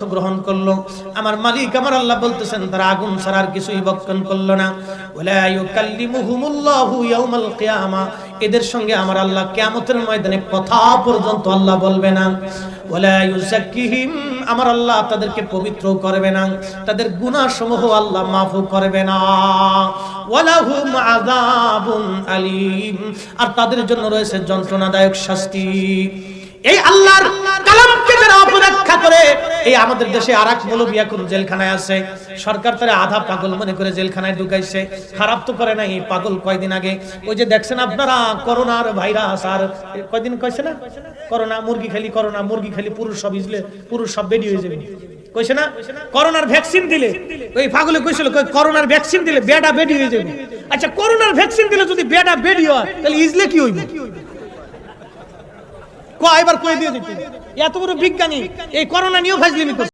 গ্রহণ করলো। আমার মালিক আমার আল্লাহ বলতেছেন তারা আগুন ছাড়া আর কিছুই ভক্ষণ করলো না। ওয়ালা ইউকাল্লিমুহুমুল্লাহু ইয়াউমাল কিয়ামা, এদের সঙ্গে আমার আল্লাহ কিয়ামতের ময়দানে কথা পর্যন্ত আল্লাহ বলবে না। ওয়ালা ইউযাক্কিহিম, আমার আল্লাহ তাদেরকে পবিত্র করবে না, তাদের গুনাহ সমূহ আল্লাহ মাফ করবে না। ওয়ালাহুম আযাবুন আলীম, আর তাদের জন্য রয়েছে যন্ত্রণাদায়ক শাস্তি। এই আল্লাহর কালামকে যারা অপব্যাখ্যা করে, এই আমাদের দেশে আরেক মৌলবী এখন জেলখানায় আছে। সরকার তারা আধা পাগল মনে করে জেলখানায় ঢুকাইছে। খারাপ তো করে নাই এই পাগল। কয়দিন আগে ওই যে দেখছেন আপনারা করোনার ভাইরাস, আর কয়দিন কইছে না করোনা মুরগি খালি পুরুষ সব ইজলে পুরুষ সব বেডি হয়ে যাবে কইছে না। করোনার ভ্যাকসিন দিলে ওই পাগলে কইছিল করোনার ভ্যাকসিন দিলে বেডা বেডি হয়ে যাবে। আচ্ছা করোনার ভ্যাকসিন দিলে যদি বেডা বেডি হয় তাহলে ইজলে কি হইবে? কয়বার কই দিয়ে দিতে এত বড় বিজ্ঞানী এই করোনা নিয়েও ফাজলিমি করছে।